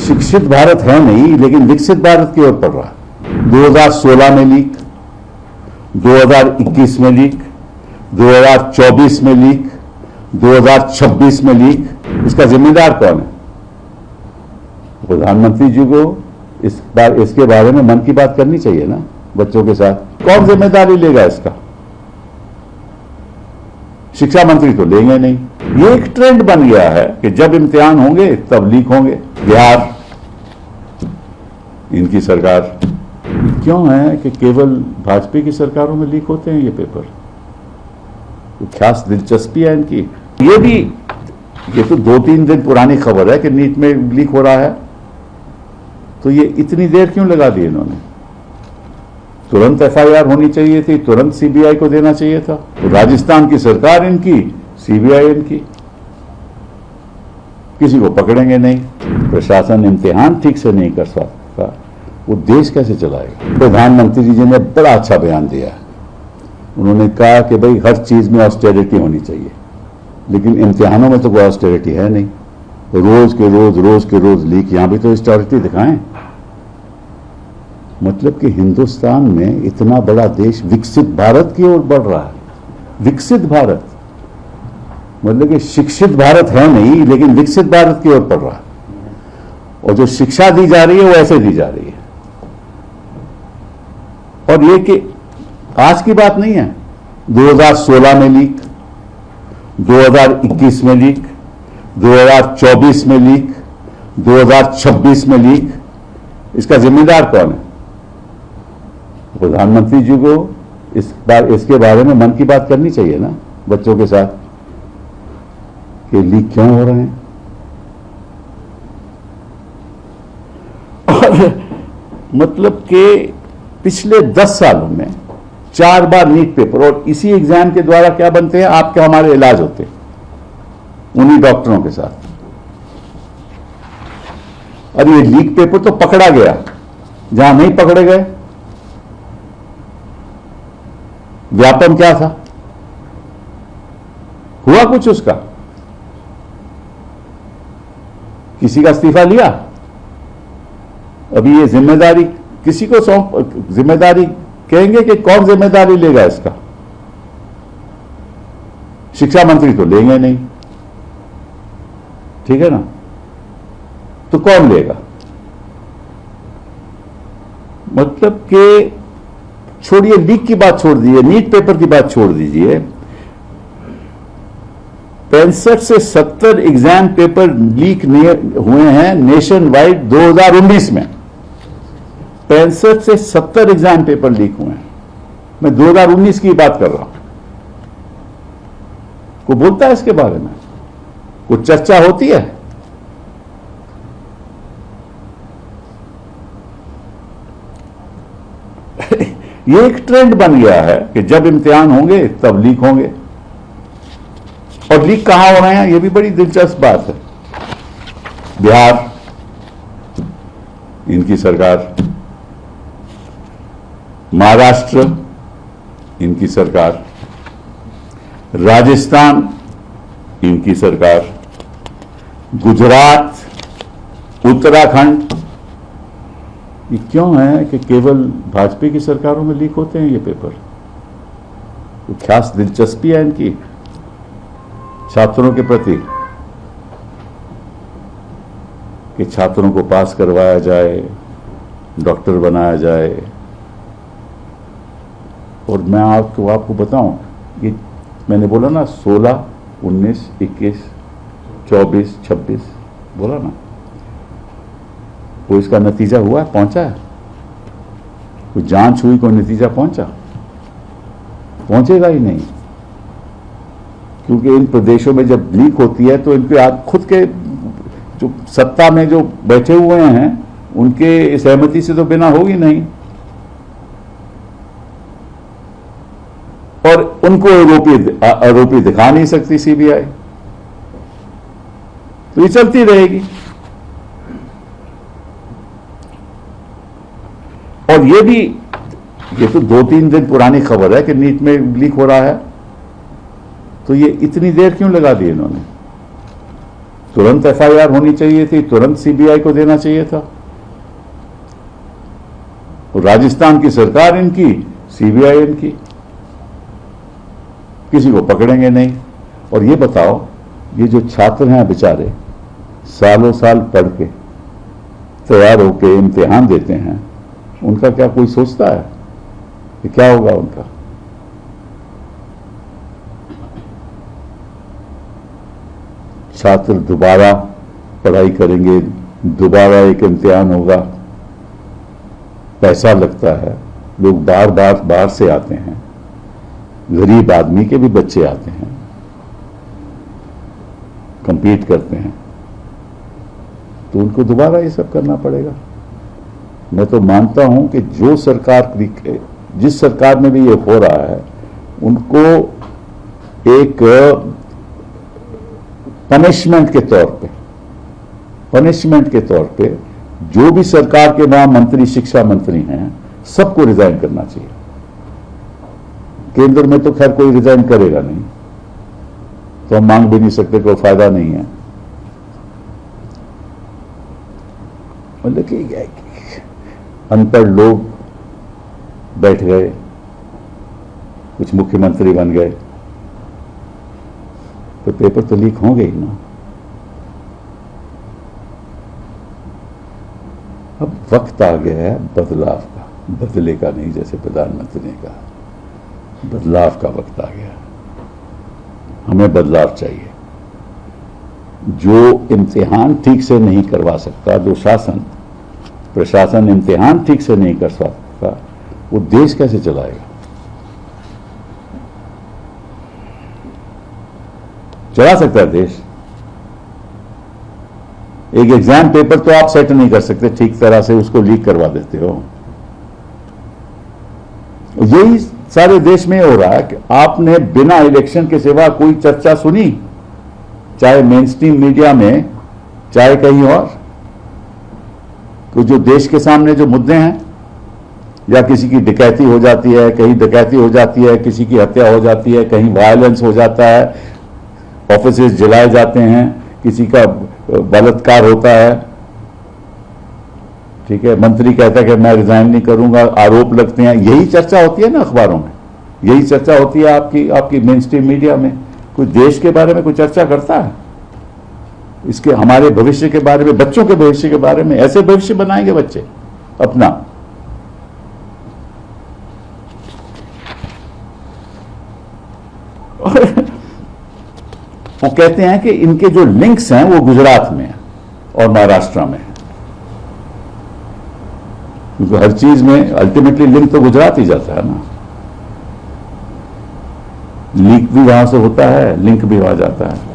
शिक्षित भारत है नहीं, लेकिन विकसित भारत की ओर बढ़ रहा है। 2016 में लीक, 2021 में लीक, 2024 में लीक, 2026 में लीक। इसका जिम्मेदार कौन है? प्रधानमंत्री जी को इसके बारे में मन की बात करनी चाहिए ना बच्चों के साथ। कौन जिम्मेदारी लेगा इसका? शिक्षा मंत्री तो लेंगे नहीं। ये एक ट्रेंड बन गया है कि जब इम्तिहान होंगे तब लीक होंगे। बिहार, इनकी सरकार। क्यों है कि केवल भाजपा की सरकारों में लीक होते हैं ये पेपर? तो खास दिलचस्पी है इनकी। ये तो 2-3 दिन पुरानी खबर है कि नीट में लीक हो रहा है, तो ये इतनी देर क्यों लगा दी इन्होंने? तुरंत एफआईआर होनी चाहिए थी, तुरंत सीबीआई को देना चाहिए था। तो राजस्थान की सरकार इनकी, सीबीआई इनकी, किसी को पकड़ेंगे नहीं। प्रशासन इम्तिहान ठीक से नहीं कर सकता, वो देश कैसे चलाएगा? प्रधानमंत्री जी ने बड़ा अच्छा बयान दिया है। उन्होंने कहा कि भाई हर चीज में ऑस्टेरिटी होनी चाहिए, लेकिन इम्तिहानों में तो कोई ऑस्टेरिटी है नहीं। रोज के रोज लीक। यहां भी तो ऑस्टेरिटी दिखाएं। मतलब कि हिंदुस्तान में इतना बड़ा देश विकसित भारत की ओर बढ़ रहा है। विकसित भारत मतलब कि शिक्षित भारत है नहीं, लेकिन विकसित भारत की ओर बढ़ रहा है। और जो शिक्षा दी जा रही है वो ऐसे दी जा रही है। और ये कि आज की बात नहीं है। 2016 में लीक, 2021 में लीक, 2024 में लीक, 2026 में लीक। इसका जिम्मेदार कौन है? प्रधानमंत्री जी को इसके बारे में मन की बात करनी चाहिए ना बच्चों के साथ कि लीक क्यों हो रहे हैं। और मतलब कि पिछले 10 सालों में 4 बार नीट पेपर, और इसी एग्जाम के द्वारा क्या बनते हैं? आपके हमारे इलाज होते हैं उन्हीं डॉक्टरों के साथ। और ये लीक पेपर तो पकड़ा गया, जहां नहीं पकड़े गए। व्यापम क्या था? हुआ कुछ उसका? किसी का इस्तीफा लिया? अभी ये जिम्मेदारी किसी को सौंप, जिम्मेदारी कहेंगे कि कौन जिम्मेदारी लेगा इसका? शिक्षा मंत्री तो लेंगे नहीं, ठीक है ना? तो कौन लेगा? मतलब कि छोड़िए लीक की बात, छोड़ दीजिए नीट पेपर की बात, छोड़ दीजिए। 65 से 70 एग्जाम पेपर लीक हुए हैं नेशन वाइड 2019 में। 65 से 70 एग्जाम पेपर लीक हुए हैं। मैं 2019 की बात कर रहा हूं। कोई बोलता है इसके बारे में? कुछ चर्चा होती है? ये एक ट्रेंड बन गया है कि जब इम्तिहान होंगे तब लीक होंगे। और लीक कहां हो रहे हैं, ये भी बड़ी दिलचस्प बात है। बिहार, इनकी सरकार। महाराष्ट्र, इनकी सरकार। राजस्थान, इनकी सरकार। गुजरात, उत्तराखंड। ये क्यों है कि केवल भाजपा की सरकारों में लीक होते हैं ये पेपर? तो खास दिलचस्पी है इनकी छात्रों के प्रति कि छात्रों को पास करवाया जाए, डॉक्टर बनाया जाए। और मैं आपको बताऊं, ये मैंने बोला ना 16, 19, 21, 24, 26 बोला ना, कोई इसका नतीजा हुआ है? पहुंचा है? कोई जांच हुई, कोई नतीजा पहुंचा? पहुंचेगा ही नहीं, क्योंकि इन प्रदेशों में जब लीक होती है तो इनके आप खुद के जो सत्ता में जो बैठे हुए हैं उनके सहमति से तो बिना होगी नहीं। और उनको आरोपी दिखा नहीं सकती सीबीआई, तो ये चलती रहेगी। और ये तो 2-3 दिन पुरानी खबर है कि नीट में लीक हो रहा है, तो ये इतनी देर क्यों लगा दी इन्होंने? तुरंत एफआईआर होनी चाहिए थी, तुरंत सीबीआई को देना चाहिए था। राजस्थान की सरकार इनकी, सीबीआई इनकी, किसी को पकड़ेंगे नहीं। और ये बताओ, ये जो छात्र हैं बेचारे, सालों साल पढ़ के तैयार होके इम्तिहान देते हैं, उनका क्या कोई सोचता है कि क्या होगा उनका? छात्र दोबारा पढ़ाई करेंगे, दोबारा एक इम्तिहान होगा, पैसा लगता है, लोग बार बार बाहर से आते हैं, गरीब आदमी के भी बच्चे आते हैं, compete करते हैं, तो उनको दोबारा ये सब करना पड़ेगा। मैं तो मानता हूं कि जो सरकार, जिस सरकार में भी ये हो रहा है, उनको एक पनिशमेंट के तौर पे जो भी सरकार के वहां मंत्री, शिक्षा मंत्री हैं, सबको रिजाइन करना चाहिए। केंद्र में तो खैर कोई रिजाइन करेगा नहीं, तो हम मांग भी नहीं सकते, कोई फायदा नहीं है। मतलब कि अनपढ़ लोग बैठ गए, कुछ मुख्यमंत्री बन गए, तो पेपर तो लीक होंगे ही ना। अब वक्त आ गया है बदलाव का, बदले का नहीं, जैसे प्रधानमंत्री ने कहा, बदलाव का वक्त आ गया। हमें बदलाव चाहिए। जो इम्तिहान ठीक से नहीं करवा सकता, जो प्रशासन इम्तिहान ठीक से नहीं कर सकता, वो देश कैसे चलाएगा? चला सकता है देश? एक एग्जाम पेपर तो आप सेट नहीं कर सकते ठीक तरह से, उसको लीक करवा देते हो। यही सारे देश में हो रहा है कि आपने बिना इलेक्शन के सिवा कोई चर्चा सुनी, चाहे मेन स्ट्रीम मीडिया में, चाहे कहीं और? तो जो देश के सामने जो मुद्दे हैं, या किसी की डकैती हो जाती है, कहीं डकैती हो जाती है, किसी की हत्या हो जाती है, कहीं वायलेंस हो जाता है, ऑफिसेस जलाए जाते हैं, किसी का बलात्कार होता है, ठीक है, मंत्री कहता है कि मैं रिजाइन नहीं करूंगा, आरोप लगते हैं, यही चर्चा होती है ना अखबारों में, यही चर्चा होती है आपकी मेन स्ट्रीम मीडिया में। कोई देश के बारे में कोई चर्चा करता है? इसके हमारे भविष्य के बारे में, बच्चों के भविष्य के बारे में? ऐसे भविष्य बनाएंगे बच्चे अपना? और वो कहते हैं कि इनके जो लिंक्स हैं वो गुजरात में है और महाराष्ट्र में है, क्योंकि हर चीज में अल्टीमेटली लिंक तो गुजरात ही जाता है ना। लीक भी वहां से होता है, लिंक भी वहां जाता है।